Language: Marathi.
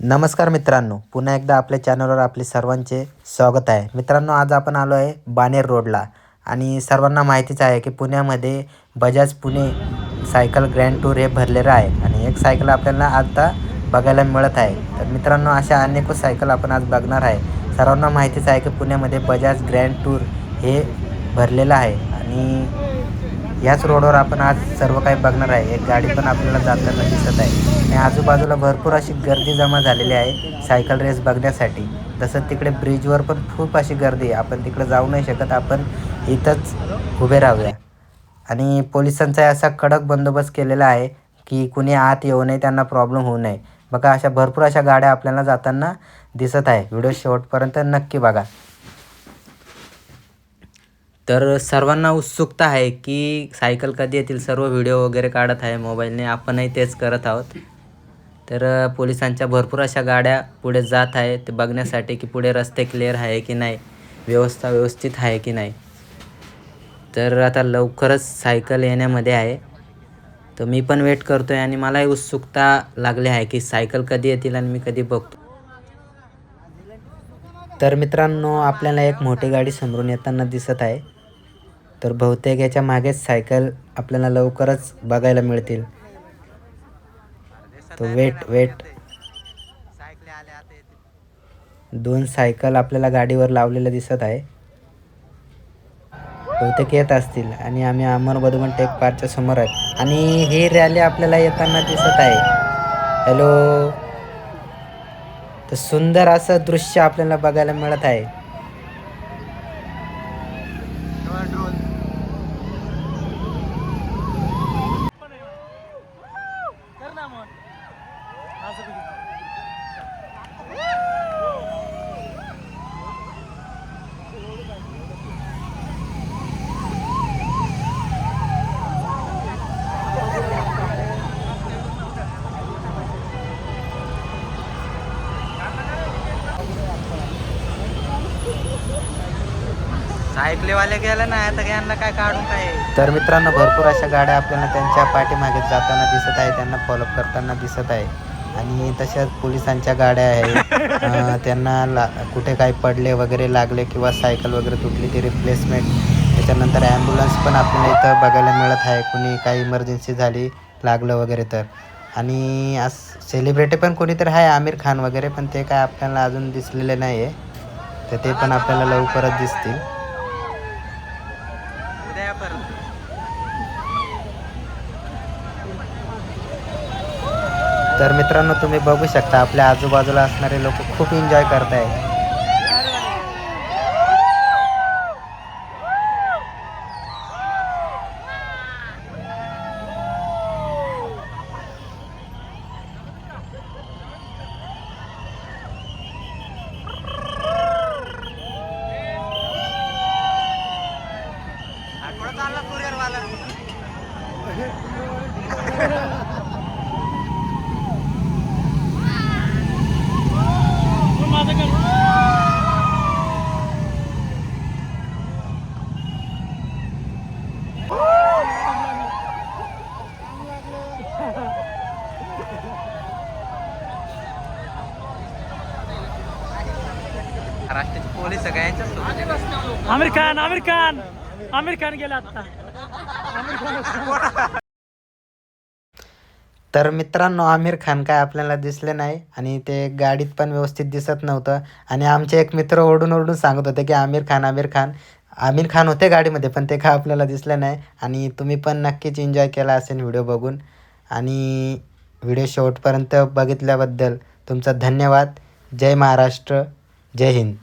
नमस्कार मित्रांनो, पुन्हा एकदा आपल्या चॅनलवर आपले सर्वांचे स्वागत आहे. मित्रांनो, आज आपण आलो आहे बाणेर रोडला आणि सर्वांना माहितीच आहे की पुण्यामध्ये Bajaj Pune cycle grand tour हे भरलेलं आहे आणि एक सायकल आपल्याला आता बघायला मिळत आहे. तर मित्रांनो, अशा अनेक सायकल आपण आज बघणार आहे. सर्वांना माहितीच आहे की पुण्यामध्ये बजाज ग्रँड टूर हे भरलेलं आहे आणि याच रोडवर आपण आज सर्व काही बघणार आहे. एक गाडी पण आपल्याला जाताना दिसत आहे आणि आजूबाजूला भरपूर अशी गर्दी जमा झालेली आहे सायकल रेस बघण्यासाठी. तसंच तिकडे ब्रिजवर पण खूप अशी गर्दी आहे. आपण तिकडे जाऊ नाही शकत, आपण इथंच उभे राहूया. आणि पोलिसांचा असा कडक बंदोबस्त केलेला आहे की कुणी आत येऊ नये, त्यांना प्रॉब्लेम होऊ नये. बघा, अशा भरपूर अशा गाड्या आपल्याला जाताना दिसत आहे. व्हिडिओ शेवटपर्यंत नक्की बघा. तर सर्वांना उत्सुकता आहे की सायकल कधी येतील. सर्व व्हिडिओ वगैरे काढत आहे मोबाईलने, आपणही तेच करत आहोत. तर पोलिसांच्या भरपूर अशा गाड्या पुढे जात आहे ते बघण्यासाठी की पुढे रस्ते क्लिअर आहे की नाही, व्यवस्था व्यवस्थित आहे की नाही. तर आता लवकरच सायकल येण्यामध्ये आहे, तर मी पण वेट करतो आहे आणि मलाही उत्सुकता लागली आहे की सायकल कधी येतील आणि मी कधी बघतो. तर मित्रांनो, आपल्याला एक मोठी गाडी समोरून येताना दिसत आहे. तर बहुतेक याच्या मागेच सायकल आपल्याला लवकरच बघायला मिळतील. तो वेट 2 सायकल आपल्याला गाडीवर लावलेल्या दिसत आहे. बहुतेक येत असतील आणि आम्ही अमरबधवन टेक पार्कच्या समोर आहे आणि ही रॅली आपल्याला येताना दिसत आहे. हॅलो. तर सुंदर असं दृश्य आपल्याला बघायला मिळत आहे. सायकलीवाले गेले ना, आता यांना काय काढून काय. तर मित्रांनो, भरपूर अशा गाड्या आपल्याला त्यांच्या पाठीमागे जाताना दिसत आहे, त्यांना फॉलोअप करताना दिसत आहे. आणि तशाच पोलिसांच्या गाड्या आहे. त्यांना कुठे काही पडले वगैरे लागले किंवा सायकल वगैरे तुटली ती रिप्लेसमेंट. त्याच्यानंतर ॲम्ब्युलन्स पण आपल्याला इथं बघायला मिळत आहे. कुणी काही इमर्जन्सी झाली, लागलं वगैरे तर. आणि सेलिब्रिटी पण कोणीतरी आहे, आमिर खान वगैरे, पण ते काय आपल्याला अजून दिसलेले नाही आहे. तर ते पण आपल्याला लवकरच दिसतील. तर मित्रांनो, तुम्ही बघू शकता आपल्या आजूबाजूला असणारे लोक खूप एन्जॉय करत आहेत. महाराष्ट्राचे पोलीस सगळ्यांच्या आमिर खान गेला आता. तर मित्रांनो, आमिर खान काय आपल्याला दिसले नाही आणि ते गाडीत पण व्यवस्थित दिसत नव्हतं. आणि आमचे एक मित्र ओरडून सांगत होते की आमिर खान होते गाडीमध्ये, पण ते काय आपल्याला दिसले नाही. आणि तुम्ही पण नक्कीच एन्जॉय केला असेल व्हिडिओ बघून. आणि व्हिडिओ शेवटपर्यंत बघितल्याबद्दल तुमचा धन्यवाद. जय महाराष्ट्र, जय हिंद.